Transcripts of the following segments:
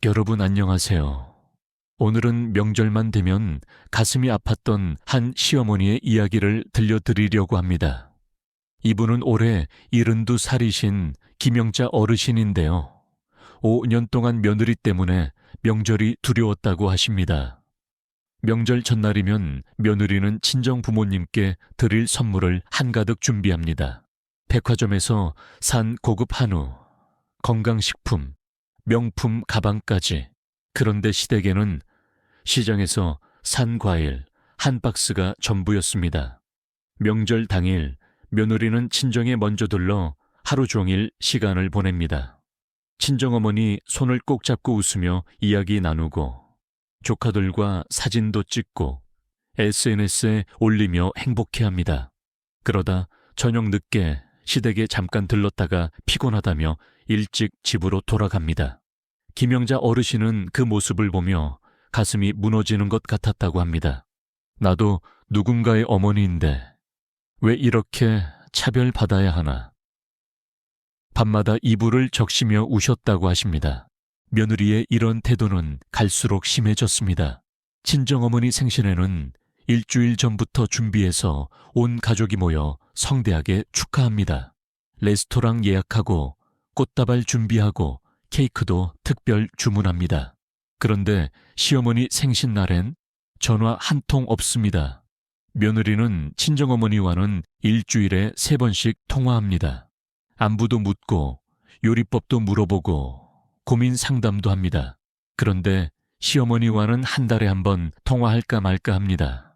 여러분 안녕하세요. 오늘은 명절만 되면 가슴이 아팠던 한 시어머니의 이야기를 들려드리려고 합니다. 이분은 올해 72살이신 김영자 어르신인데요. 5년 동안 며느리 때문에 명절이 두려웠다고 하십니다. 명절 전날이면 며느리는 친정 부모님께 드릴 선물을 한가득 준비합니다. 백화점에서 산 고급 한우, 건강식품, 명품 가방까지. 그런데 시댁에는 시장에서 산 과일 한 박스가 전부였습니다. 명절 당일 며느리는 친정에 먼저 들러 하루 종일 시간을 보냅니다. 친정어머니 손을 꼭 잡고 웃으며 이야기 나누고 조카들과 사진도 찍고 SNS에 올리며 행복해합니다. 그러다 저녁 늦게 시댁에 잠깐 들렀다가 피곤하다며 일찍 집으로 돌아갑니다. 김영자 어르신은 그 모습을 보며 가슴이 무너지는 것 같았다고 합니다. 나도 누군가의 어머니인데 왜 이렇게 차별받아야 하나. 밤마다 이불을 적시며 우셨다고 하십니다. 며느리의 이런 태도는 갈수록 심해졌습니다. 친정어머니 생신에는 일주일 전부터 준비해서 온 가족이 모여 성대하게 축하합니다. 레스토랑 예약하고 꽃다발 준비하고 케이크도 특별 주문합니다. 그런데 시어머니 생신날엔 전화 한 통 없습니다. 며느리는 친정어머니와는 일주일에 3번씩 통화합니다. 안부도 묻고 요리법도 물어보고 고민 상담도 합니다. 그런데 시어머니와는 한 달에 한 번 통화할까 말까 합니다.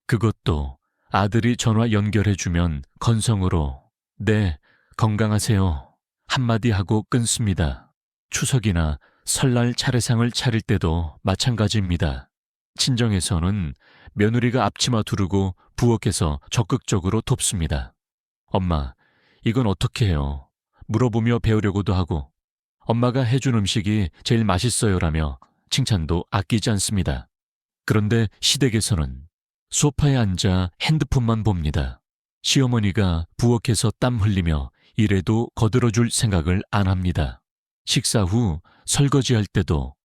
그것도 아들이 전화 연결해주면 건성으로 네, 건강하세요 한마디 하고 끊습니다. 추석이나 설날 차례상을 차릴 때도 마찬가지입니다. 친정에서는 며느리가 앞치마 두르고 부엌에서 적극적으로 돕습니다. 엄마, 이건 어떻게 해요? 물어보며 배우려고도 하고 엄마가 해준 음식이 제일 맛있어요라며 칭찬도 아끼지 않습니다. 그런데 시댁에서는 소파에 앉아 핸드폰만 봅니다. 시어머니가 부엌에서 땀 흘리며 이래도 거들어줄 생각을 안 합니다. 식사 후 설거지할 때도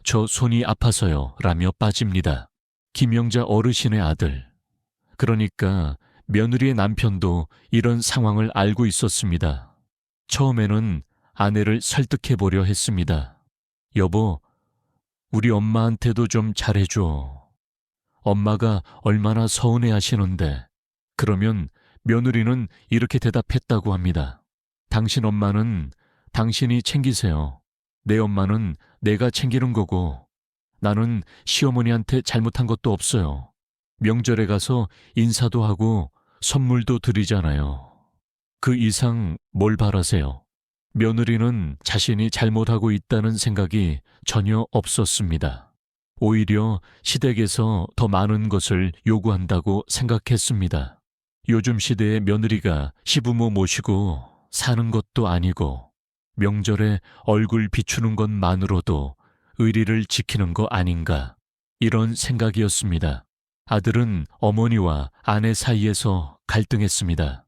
저 손이 아파서요 라며 빠집니다. 김영자 어르신의 아들, 그러니까 며느리의 남편도 이런 상황을 알고 있었습니다. 처음에는 아내를 설득해보려 했습니다. 여보, 우리 엄마한테도 좀 잘해줘. 엄마가 얼마나 서운해하시는데. 그러면 며느리는 이렇게 대답했다고 합니다. 당신 엄마는 당신이 챙기세요. 내 엄마는 내가 챙기는 거고 나는 시어머니한테 잘못한 것도 없어요. 명절에 가서 인사도 하고 선물도 드리잖아요. 그 이상 뭘 바라세요? 며느리는 자신이 잘못하고 있다는 생각이 전혀 없었습니다. 오히려 시댁에서 더 많은 것을 요구한다고 생각했습니다. 요즘 시대의 며느리가 시부모 모시고 사는 것도 아니고 명절에 얼굴 비추는 것만으로도 의리를 지키는 거 아닌가, 이런 생각이었습니다. 아들은 어머니와 아내 사이에서 갈등했습니다.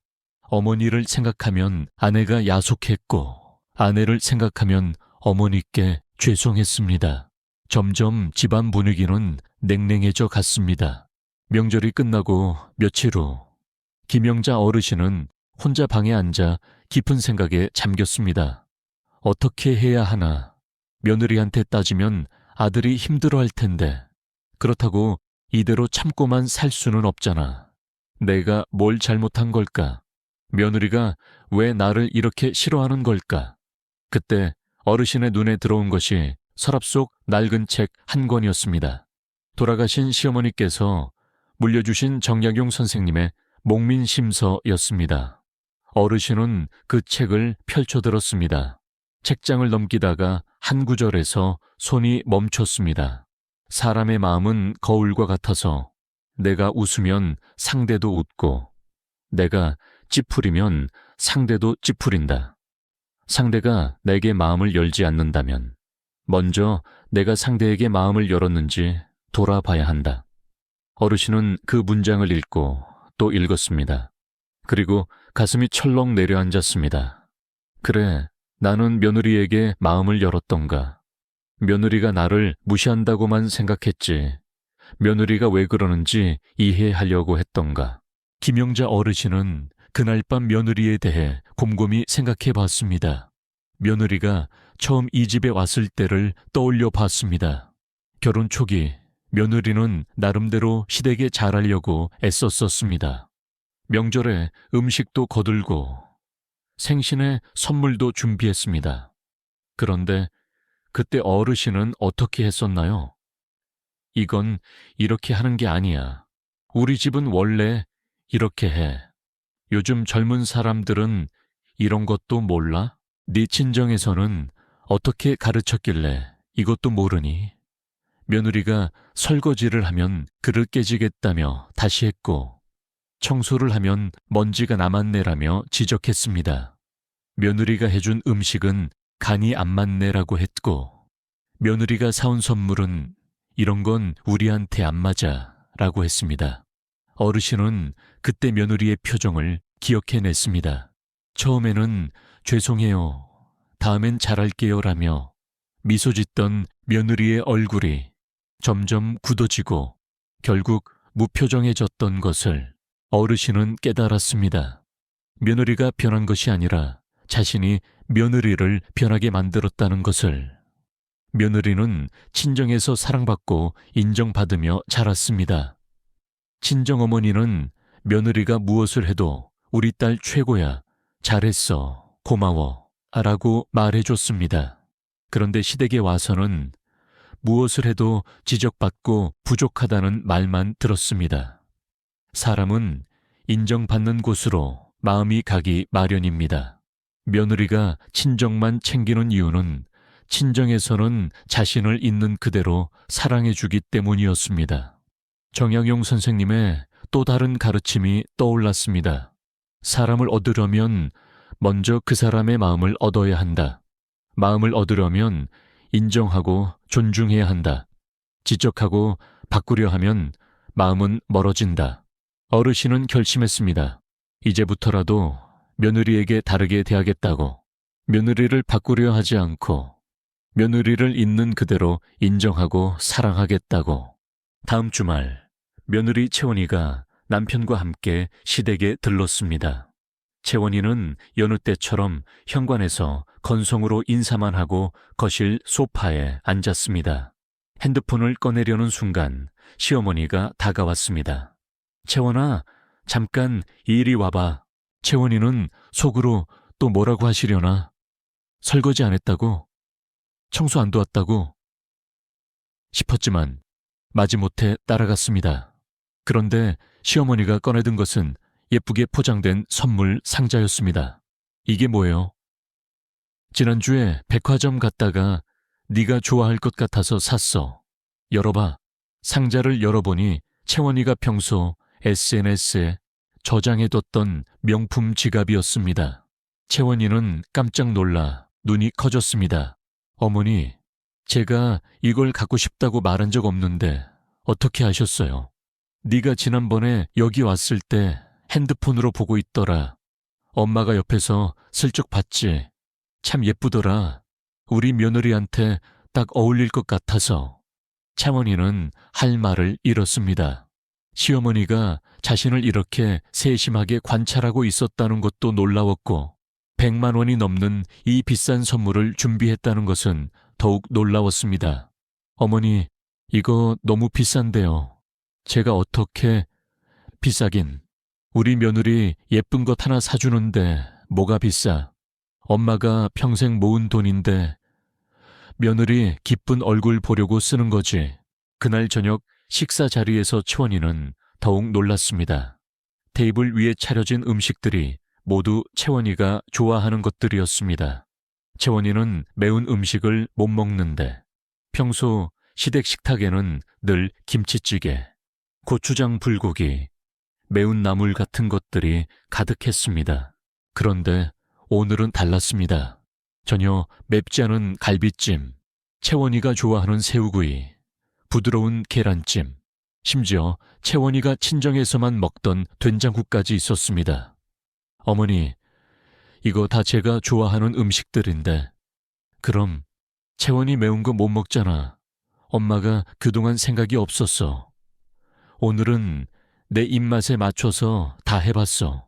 어머니를 생각하면 아내가 야속했고 아내를 생각하면 어머니께 죄송했습니다. 점점 집안 분위기는 냉랭해져 갔습니다. 명절이 끝나고 며칠 후 김영자 어르신은 혼자 방에 앉아 깊은 생각에 잠겼습니다. 어떻게 해야 하나. 며느리한테 따지면 아들이 힘들어할 텐데 그렇다고 이대로 참고만 살 수는 없잖아. 내가 뭘 잘못한 걸까? 며느리가 왜 나를 이렇게 싫어하는 걸까? 그때 어르신의 눈에 들어온 것이 서랍 속 낡은 책 한 권이었습니다. 돌아가신 시어머니께서 물려주신 정약용 선생님의 목민심서였습니다. 어르신은 그 책을 펼쳐들었습니다. 책장을 넘기다가 한 구절에서 손이 멈췄습니다. 사람의 마음은 거울과 같아서 내가 웃으면 상대도 웃고 내가 찌푸리면 상대도 찌푸린다. 상대가 내게 마음을 열지 않는다면 먼저 내가 상대에게 마음을 열었는지 돌아봐야 한다. 어르신은 그 문장을 읽고 또 읽었습니다. 그리고 가슴이 철렁 내려앉았습니다. 그래, 나는 며느리에게 마음을 열었던가. 며느리가 나를 무시한다고만 생각했지. 며느리가 왜 그러는지 이해하려고 했던가. 김영자 어르신은 그날 밤 며느리에 대해 곰곰이 생각해 봤습니다. 며느리가 처음 이 집에 왔을 때를 떠올려 봤습니다. 결혼 초기 며느리는 나름대로 시댁에 잘하려고 애썼었습니다. 명절에 음식도 거들고 생신에 선물도 준비했습니다. 그런데 그때 어르신은 어떻게 했었나요? 이건 이렇게 하는 게 아니야. 우리 집은 원래 이렇게 해. 요즘 젊은 사람들은 이런 것도 몰라? 네 친정에서는 어떻게 가르쳤길래 이것도 모르니? 며느리가 설거지를 하면 그릇 깨지겠다며 다시 했고, 청소를 하면 먼지가 남았네라며 지적했습니다. 며느리가 해준 음식은 간이 안 맞네라고 했고, 며느리가 사온 선물은 이런 건 우리한테 안 맞아 라고 했습니다. 어르신은 그때 며느리의 표정을 기억해냈습니다. 처음에는 죄송해요, 다음엔 잘할게요 라며 미소 짓던 며느리의 얼굴이 점점 굳어지고 결국 무표정해졌던 것을 어르신은 깨달았습니다. 며느리가 변한 것이 아니라 자신이 며느리를 변하게 만들었다는 것을. 며느리는 친정에서 사랑받고 인정받으며 자랐습니다. 친정어머니는 며느리가 무엇을 해도 우리 딸 최고야, 잘했어, 고마워 라고 말해줬습니다. 그런데 시댁에 와서는 무엇을 해도 지적받고 부족하다는 말만 들었습니다. 사람은 인정받는 곳으로 마음이 가기 마련입니다. 며느리가 친정만 챙기는 이유는 친정에서는 자신을 있는 그대로 사랑해주기 때문이었습니다. 정약용 선생님의 또 다른 가르침이 떠올랐습니다. 사람을 얻으려면 먼저 그 사람의 마음을 얻어야 한다. 마음을 얻으려면 인정하고 존중해야 한다. 지적하고 바꾸려 하면 마음은 멀어진다. 어르신은 결심했습니다. 이제부터라도 며느리에게 다르게 대하겠다고. 며느리를 바꾸려 하지 않고 며느리를 있는 그대로 인정하고 사랑하겠다고. 다음 주말 며느리 채원이가 남편과 함께 시댁에 들렀습니다. 채원이는 여느 때처럼 현관에서 건성으로 인사만 하고 거실 소파에 앉았습니다. 핸드폰을 꺼내려는 순간 시어머니가 다가왔습니다. 채원아, 잠깐 이리 와봐. 채원이는 속으로 또 뭐라고 하시려나? 설거지 안 했다고? 청소 안 도왔다고? 싶었지만 마지못해 따라갔습니다. 그런데 시어머니가 꺼내든 것은 예쁘게 포장된 선물 상자였습니다. 이게 뭐예요? 지난주에 백화점 갔다가 네가 좋아할 것 같아서 샀어. 열어봐. 상자를 열어보니 채원이가 평소 SNS에 저장해뒀던 명품 지갑이었습니다. 채원이는 깜짝 놀라 눈이 커졌습니다. 어머니, 제가 이걸 갖고 싶다고 말한 적 없는데 어떻게 아셨어요? 네가 지난번에 여기 왔을 때 핸드폰으로 보고 있더라. 엄마가 옆에서 슬쩍 봤지. 참 예쁘더라. 우리 며느리한테 딱 어울릴 것 같아서. 채원이는 할 말을 잃었습니다. 시어머니가 자신을 이렇게 세심하게 관찰하고 있었다는 것도 놀라웠고 100만 원이 넘는 이 비싼 선물을 준비했다는 것은 더욱 놀라웠습니다. 어머니, 이거 너무 비싼데요. 제가 어떻게... 비싸긴. 우리 며느리 예쁜 것 하나 사주는데 뭐가 비싸. 엄마가 평생 모은 돈인데 며느리 기쁜 얼굴 보려고 쓰는 거지. 그날 저녁 식사 자리에서 채원이는 더욱 놀랐습니다. 테이블 위에 차려진 음식들이 모두 채원이가 좋아하는 것들이었습니다. 채원이는 매운 음식을 못 먹는데 평소 시댁 식탁에는 늘 김치찌개, 고추장 불고기, 매운 나물 같은 것들이 가득했습니다. 그런데 오늘은 달랐습니다. 전혀 맵지 않은 갈비찜, 채원이가 좋아하는 새우구이, 부드러운 계란찜, 심지어 채원이가 친정에서만 먹던 된장국까지 있었습니다. 어머니, 이거 다 제가 좋아하는 음식들인데 그럼 채원이 매운 거 못 먹잖아. 엄마가 그동안 생각이 없었어. 오늘은 내 입맛에 맞춰서 다 해봤어.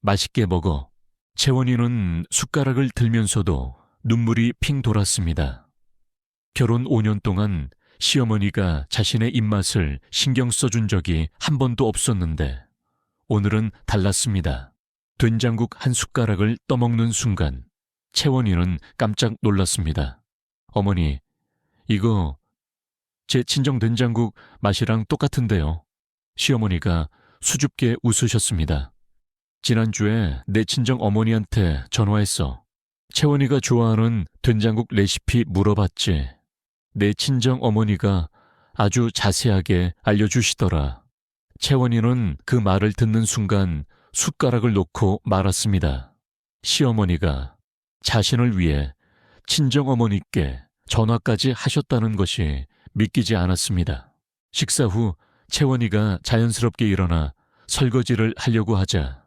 맛있게 먹어. 채원이는 숟가락을 들면서도 눈물이 핑 돌았습니다. 결혼 5년 동안 시어머니가 자신의 입맛을 신경 써준 적이 한 번도 없었는데 오늘은 달랐습니다. 된장국 한 숟가락을 떠먹는 순간 채원이는 깜짝 놀랐습니다. 어머니, 이거 제 친정 된장국 맛이랑 똑같은데요. 시어머니가 수줍게 웃으셨습니다. 지난주에 내 친정 어머니한테 전화했어. 채원이가 좋아하는 된장국 레시피 물어봤지. 내 친정 어머니가 아주 자세하게 알려주시더라. 채원이는 그 말을 듣는 순간 숟가락을 놓고 말았습니다. 시어머니가 자신을 위해 친정어머니께 전화까지 하셨다는 것이 믿기지 않았습니다. 식사 후 채원이가 자연스럽게 일어나 설거지를 하려고 하자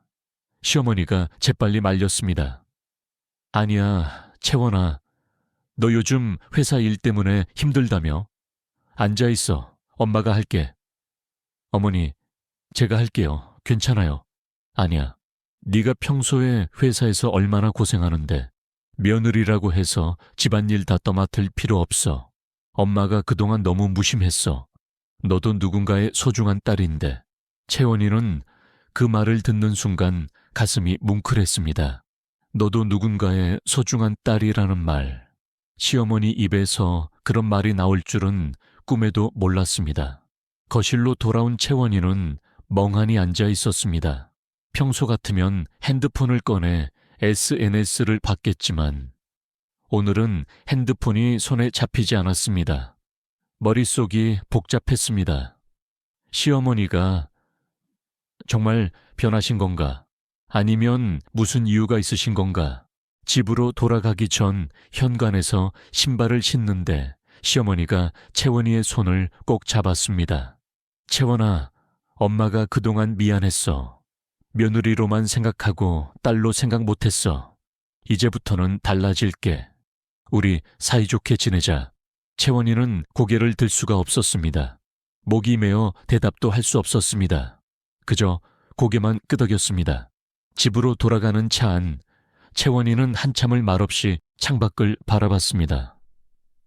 시어머니가 재빨리 말렸습니다. 아니야, 채원아. 너 요즘 회사 일 때문에 힘들다며? 앉아있어. 엄마가 할게. 어머니, 제가 할게요. 괜찮아요. 아니야. 네가 평소에 회사에서 얼마나 고생하는데 며느리라고 해서 집안일 다 떠맡을 필요 없어. 엄마가 그동안 너무 무심했어. 너도 누군가의 소중한 딸인데. 채원이는 그 말을 듣는 순간 가슴이 뭉클했습니다. 너도 누군가의 소중한 딸이라는 말. 시어머니 입에서 그런 말이 나올 줄은 꿈에도 몰랐습니다. 거실로 돌아온 채원이는 멍하니 앉아 있었습니다. 평소 같으면 핸드폰을 꺼내 SNS를 봤겠지만 오늘은 핸드폰이 손에 잡히지 않았습니다. 머릿속이 복잡했습니다. 시어머니가 정말 변하신 건가? 아니면 무슨 이유가 있으신 건가? 집으로 돌아가기 전 현관에서 신발을 신는데 시어머니가 채원이의 손을 꼭 잡았습니다. 채원아, 엄마가 그동안 미안했어. 며느리로만 생각하고 딸로 생각 못했어. 이제부터는 달라질게. 우리 사이좋게 지내자. 채원이는 고개를 들 수가 없었습니다. 목이 메어 대답도 할 수 없었습니다. 그저 고개만 끄덕였습니다. 집으로 돌아가는 차 안, 채원이는 한참을 말없이 창밖을 바라봤습니다.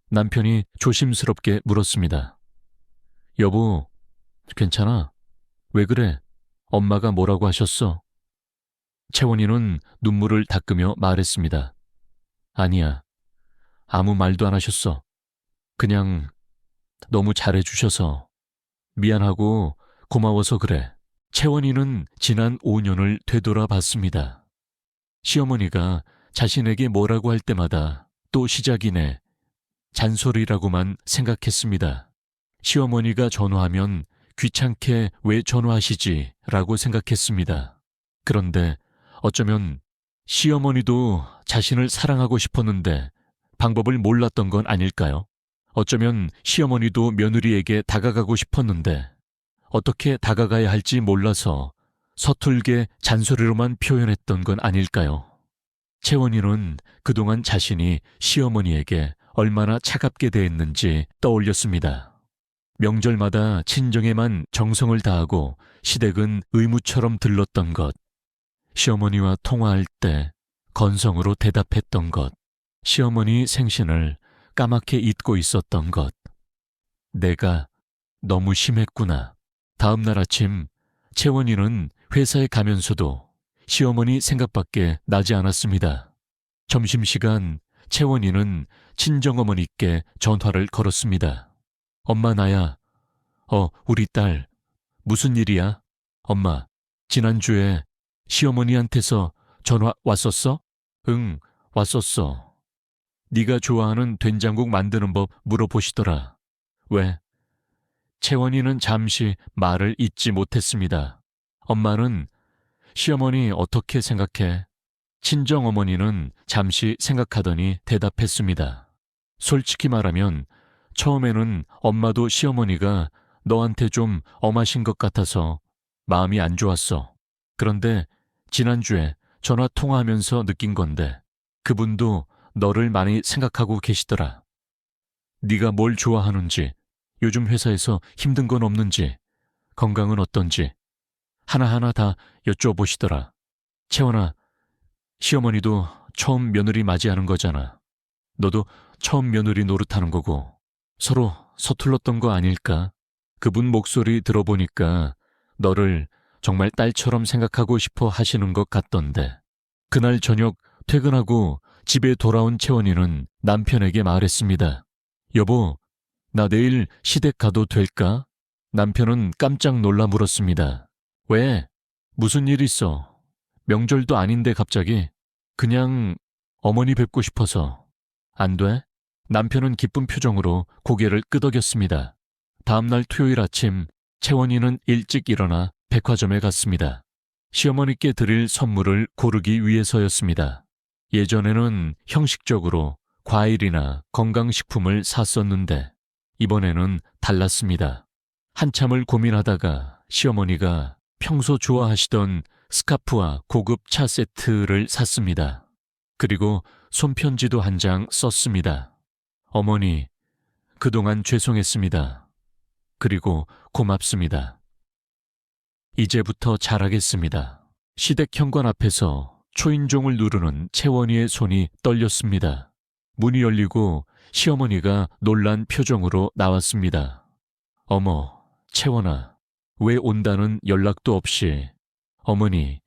남편이 조심스럽게 물었습니다. 여보, 괜찮아? 왜 그래? 엄마가 뭐라고 하셨어? 채원이는 눈물을 닦으며 말했습니다. 아니야. 아무 말도 안 하셨어. 그냥 너무 잘해주셔서 미안하고 고마워서 그래. 채원이는 지난 5년을 되돌아봤습니다. 시어머니가 자신에게 뭐라고 할 때마다 또 시작이네. 잔소리라고만 생각했습니다. 시어머니가 전화하면 귀찮게 왜 전화하시지? 라고 생각했습니다. 그런데 어쩌면 시어머니도 자신을 사랑하고 싶었는데 방법을 몰랐던 건 아닐까요? 어쩌면 시어머니도 며느리에게 다가가고 싶었는데 어떻게 다가가야 할지 몰라서 서툴게 잔소리로만 표현했던 건 아닐까요? 채원이는 그동안 자신이 시어머니에게 얼마나 차갑게 대했는지 떠올렸습니다. 명절마다 친정에만 정성을 다하고 시댁은 의무처럼 들렀던 것, 시어머니와 통화할 때 건성으로 대답했던 것, 시어머니 생신을 까맣게 잊고 있었던 것. 내가 너무 심했구나. 다음 날 아침 채원이는 회사에 가면서도 시어머니 생각밖에 나지 않았습니다. 점심시간 채원이는 친정어머니께 전화를 걸었습니다. 엄마 나야. 우리 딸. 무슨 일이야? 엄마, 지난주에 시어머니한테서 전화 왔었어? 응, 왔었어. 네가 좋아하는 된장국 만드는 법 물어보시더라. 왜? 채원이는 잠시 말을 잇지 못했습니다. 엄마는 시어머니 어떻게 생각해? 친정어머니는 잠시 생각하더니 대답했습니다. 솔직히 말하면 처음에는 엄마도 시어머니가 너한테 좀 엄하신 것 같아서 마음이 안 좋았어. 그런데 지난주에 전화 통화하면서 느낀 건데 그분도 너를 많이 생각하고 계시더라. 네가 뭘 좋아하는지, 요즘 회사에서 힘든 건 없는지, 건강은 어떤지 하나하나 다 여쭤보시더라. 채원아, 시어머니도 처음 며느리 맞이하는 거잖아. 너도 처음 며느리 노릇하는 거고 서로 서툴렀던 거 아닐까? 그분 목소리 들어보니까 너를 정말 딸처럼 생각하고 싶어 하시는 것 같던데. 그날 저녁 퇴근하고 집에 돌아온 채원이는 남편에게 말했습니다. 여보, 나 내일 시댁 가도 될까? 남편은 깜짝 놀라 물었습니다. 왜? 무슨 일 있어? 명절도 아닌데 갑자기? 그냥 어머니 뵙고 싶어서. 안 돼? 남편은 기쁜 표정으로 고개를 끄덕였습니다. 다음날 토요일 아침 채원이는 일찍 일어나 백화점에 갔습니다. 시어머니께 드릴 선물을 고르기 위해서였습니다. 예전에는 형식적으로 과일이나 건강식품을 샀었는데 이번에는 달랐습니다. 한참을 고민하다가 시어머니가 평소 좋아하시던 스카프와 고급 차 세트를 샀습니다. 그리고 손편지도 한 장 썼습니다. 어머니, 그동안 죄송했습니다. 그리고 고맙습니다. 이제부터 잘하겠습니다. 시댁 현관 앞에서 초인종을 누르는 채원이의 손이 떨렸습니다. 문이 열리고 시어머니가 놀란 표정으로 나왔습니다. 어머, 채원아, 왜 온다는 연락도 없이. 어머니,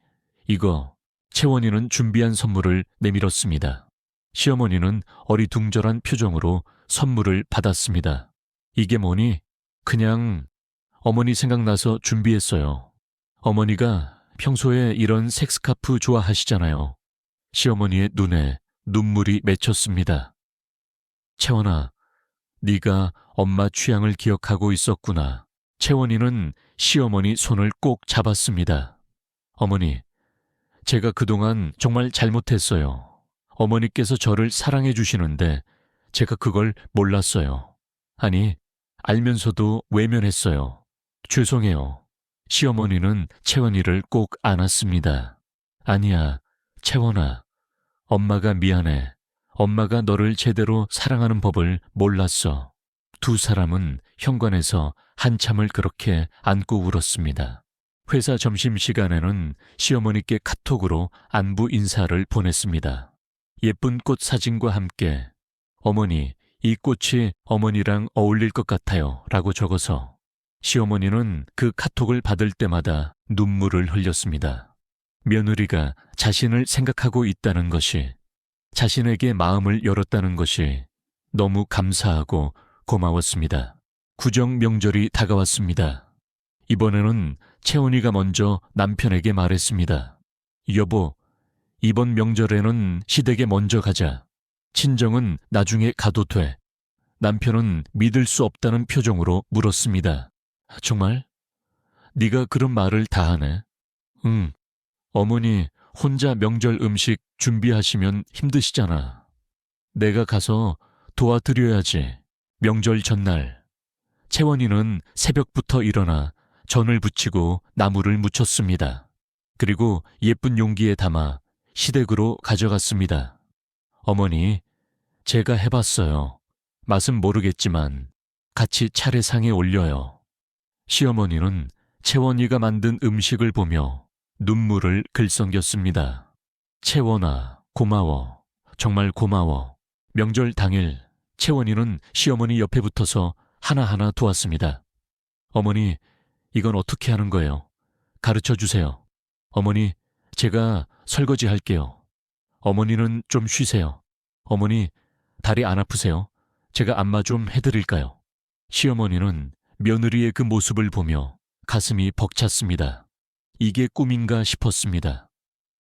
이거 채원이는 준비한 선물을 내밀었습니다. 시어머니는 어리둥절한 표정으로 선물을 받았습니다. 이게 뭐니? 그냥 어머니 생각나서 준비했어요. 어머니가 평소에 이런 색스카프 좋아하시잖아요. 시어머니의 눈에 눈물이 맺혔습니다. 채원아, 네가 엄마 취향을 기억하고 있었구나. 채원이는 시어머니 손을 꼭 잡았습니다. 어머니, 제가 그동안 정말 잘못했어요. 어머니께서 저를 사랑해 주시는데 제가 그걸 몰랐어요. 아니, 알면서도 외면했어요. 죄송해요. 시어머니는 채원이를 꼭 안았습니다. 아니야, 채원아. 엄마가 미안해. 엄마가 너를 제대로 사랑하는 법을 몰랐어. 두 사람은 현관에서 한참을 그렇게 안고 울었습니다. 회사 점심시간에는 시어머니께 카톡으로 안부 인사를 보냈습니다. 예쁜 꽃 사진과 함께 어머니, 이 꽃이 어머니랑 어울릴 것 같아요 라고 적어서 시어머니는 그 카톡을 받을 때마다 눈물을 흘렸습니다. 며느리가 자신을 생각하고 있다는 것이, 자신에게 마음을 열었다는 것이 너무 감사하고 고마웠습니다. 구정 명절이 다가왔습니다. 이번에는 채원이가 먼저 남편에게 말했습니다. 여보, 이번 명절에는 시댁에 먼저 가자. 친정은 나중에 가도 돼. 남편은 믿을 수 없다는 표정으로 물었습니다. 정말? 네가 그런 말을 다 하네? 응. 어머니 혼자 명절 음식 준비하시면 힘드시잖아. 내가 가서 도와드려야지. 명절 전날 채원이는 새벽부터 일어나 전을 부치고 나물을 무쳤습니다. 그리고 예쁜 용기에 담아 시댁으로 가져갔습니다. 어머니, 제가 해봤어요. 맛은 모르겠지만 같이 차례상에 올려요. 시어머니는 채원이가 만든 음식을 보며 눈물을 글썽였습니다. 채원아, 고마워. 정말 고마워. 명절 당일 채원이는 시어머니 옆에 붙어서 하나하나 도왔습니다. 어머니, 이건 어떻게 하는 거예요? 가르쳐 주세요. 어머니, 제가 설거지 할게요. 어머니는 좀 쉬세요. 어머니, 다리 안 아프세요? 제가 안마 좀 해드릴까요? 시어머니는 며느리의 그 모습을 보며 가슴이 벅찼습니다. 이게 꿈인가 싶었습니다.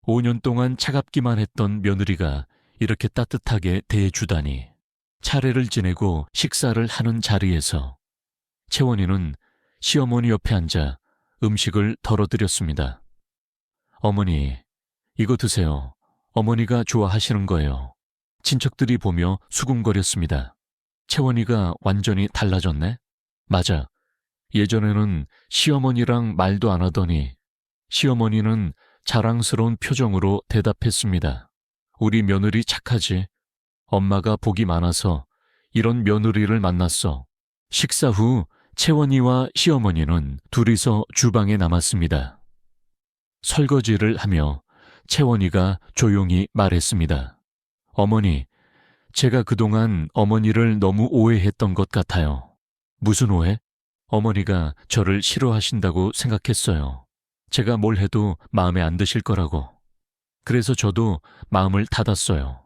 5년 동안 차갑기만 했던 며느리가 이렇게 따뜻하게 대해주다니. 차례를 지내고 식사를 하는 자리에서 채원이는 시어머니 옆에 앉아 음식을 덜어드렸습니다. 어머니, 이거 드세요. 어머니가 좋아하시는 거예요. 친척들이 보며 수군거렸습니다. 채원이가 완전히 달라졌네? 맞아. 예전에는 시어머니랑 말도 안 하더니 시어머니는 자랑스러운 표정으로 대답했습니다. 우리 며느리 착하지. 엄마가 복이 많아서 이런 며느리를 만났어. 식사 후 채원이와 시어머니는 둘이서 주방에 남았습니다. 설거지를 하며 채원이가 조용히 말했습니다. 어머니, 제가 그동안 어머니를 너무 오해했던 것 같아요. 무슨 오해? 어머니가 저를 싫어하신다고 생각했어요. 제가 뭘 해도 마음에 안 드실 거라고. 그래서 저도 마음을 닫았어요.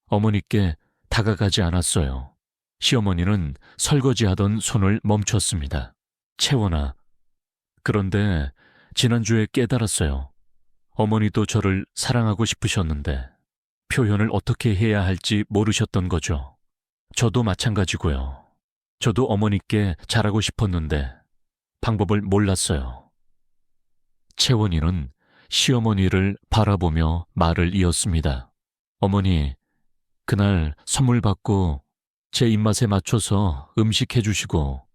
어머니께 다가가지 않았어요. 시어머니는 설거지하던 손을 멈췄습니다. 채원아, 그런데 지난주에 깨달았어요. 어머니도 저를 사랑하고 싶으셨는데 표현을 어떻게 해야 할지 모르셨던 거죠. 저도 마찬가지고요. 저도 어머니께 잘하고 싶었는데 방법을 몰랐어요. 채원이는 시어머니를 바라보며 말을 이었습니다. 어머니, 그날 선물 받고 제 입맛에 맞춰서 음식 해주시고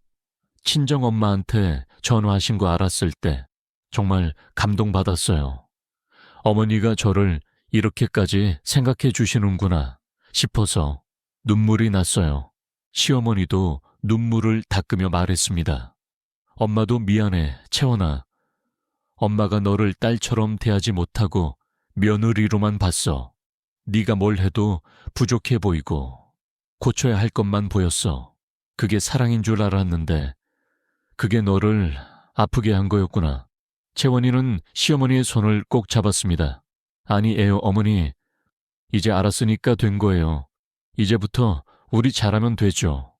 친정엄마한테 전화하신 거 알았을 때 정말 감동받았어요. 어머니가 저를 이렇게까지 생각해 주시는구나 싶어서 눈물이 났어요. 시어머니도 눈물을 닦으며 말했습니다. 엄마도 미안해, 채원아. 엄마가 너를 딸처럼 대하지 못하고 며느리로만 봤어. 네가 뭘 해도 부족해 보이고 고쳐야 할 것만 보였어. 그게 사랑인 줄 알았는데 그게 너를 아프게 한 거였구나. 채원이는 시어머니의 손을 꼭 잡았습니다. 아니에요, 어머니. 이제 알았으니까 된 거예요. 이제부터 우리 잘하면 되죠.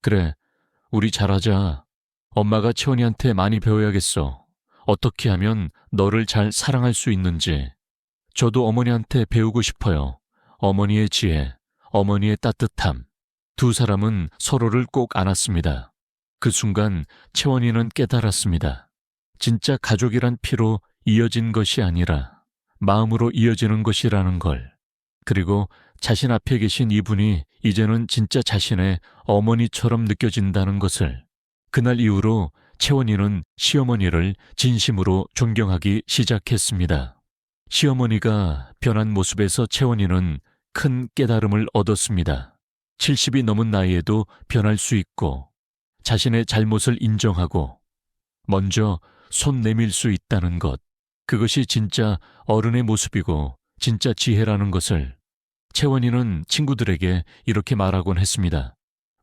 그래, 우리 잘하자. 엄마가 채원이한테 많이 배워야겠어. 어떻게 하면 너를 잘 사랑할 수 있는지. 저도 어머니한테 배우고 싶어요. 어머니의 지혜, 어머니의 따뜻함. 두 사람은 서로를 꼭 안았습니다. 그 순간 채원이는 깨달았습니다. 진짜 가족이란 피로 이어진 것이 아니라 마음으로 이어지는 것이라는 걸. 그리고 자신 앞에 계신 이분이 이제는 진짜 자신의 어머니처럼 느껴진다는 것을. 그날 이후로 채원이는 시어머니를 진심으로 존경하기 시작했습니다. 시어머니가 변한 모습에서 채원이는 큰 깨달음을 얻었습니다. 70이 넘은 나이에도 변할 수 있고 자신의 잘못을 인정하고 먼저 손 내밀 수 있다는 것. 그것이 진짜 어른의 모습이고 진짜 지혜라는 것을 채원이는 친구들에게 이렇게 말하곤 했습니다.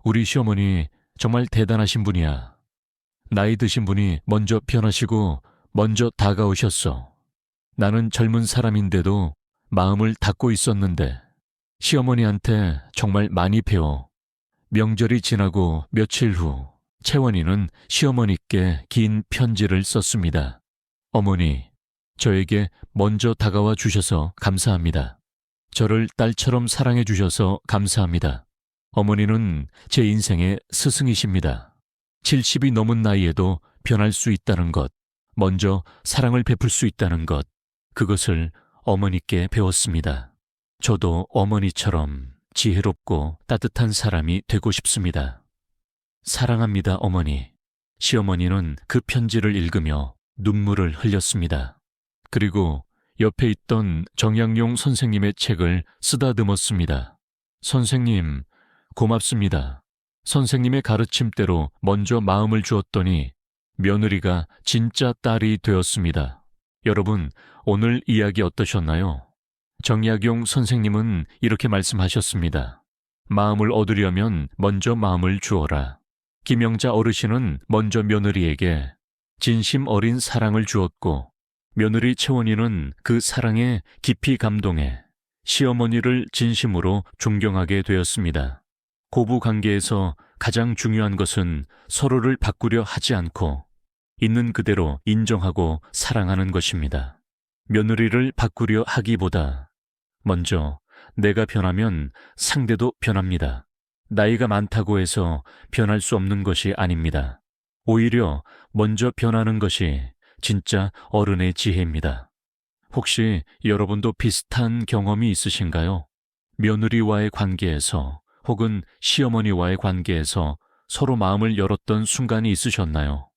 우리 시어머니 정말 대단하신 분이야. 나이 드신 분이 먼저 변하시고 먼저 다가오셨어. 나는 젊은 사람인데도 마음을 닫고 있었는데 시어머니한테 정말 많이 배워. 명절이 지나고 며칠 후 채원이는 시어머니께 긴 편지를 썼습니다. 어머니, 저에게 먼저 다가와 주셔서 감사합니다. 저를 딸처럼 사랑해 주셔서 감사합니다. 어머니는 제 인생의 스승이십니다. 70이 넘은 나이에도 변할 수 있다는 것, 먼저 사랑을 베풀 수 있다는 것, 그것을 어머니께 배웠습니다. 저도 어머니처럼 지혜롭고 따뜻한 사람이 되고 싶습니다. 사랑합니다, 어머니. 시어머니는 그 편지를 읽으며 눈물을 흘렸습니다. 그리고 옆에 있던 정약용 선생님의 책을 쓰다듬었습니다. 선생님, 고맙습니다. 선생님의 가르침대로 먼저 마음을 주었더니 며느리가 진짜 딸이 되었습니다. 여러분, 오늘 이야기 어떠셨나요? 정약용 선생님은 이렇게 말씀하셨습니다. 마음을 얻으려면 먼저 마음을 주어라. 김영자 어르신은 먼저 며느리에게 진심 어린 사랑을 주었고 며느리 채원이는 그 사랑에 깊이 감동해 시어머니를 진심으로 존경하게 되었습니다. 고부 관계에서 가장 중요한 것은 서로를 바꾸려 하지 않고 있는 그대로 인정하고 사랑하는 것입니다. 며느리를 바꾸려 하기보다 먼저 내가 변하면 상대도 변합니다. 나이가 많다고 해서 변할 수 없는 것이 아닙니다. 오히려 먼저 변하는 것이 진짜 어른의 지혜입니다. 혹시 여러분도 비슷한 경험이 있으신가요? 며느리와의 관계에서 혹은 시어머니와의 관계에서 서로 마음을 열었던 순간이 있으셨나요?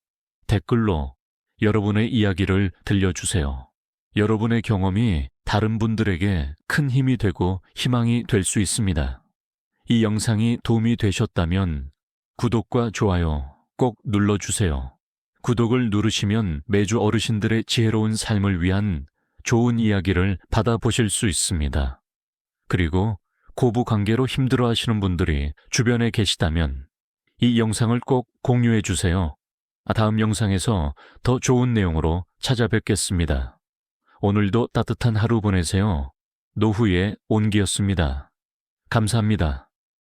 댓글로 여러분의 이야기를 들려주세요. 여러분의 경험이 다른 분들에게 큰 힘이 되고 희망이 될 수 있습니다. 이 영상이 도움이 되셨다면 구독과 좋아요 꼭 눌러주세요. 구독을 누르시면 매주 어르신들의 지혜로운 삶을 위한 좋은 이야기를 받아보실 수 있습니다. 그리고 고부 관계로 힘들어하시는 분들이 주변에 계시다면 이 영상을 꼭 공유해 주세요. 다음 영상에서 더 좋은 내용으로 찾아뵙겠습니다. 오늘도 따뜻한 하루 보내세요. 노후의 온기였습니다. 감사합니다.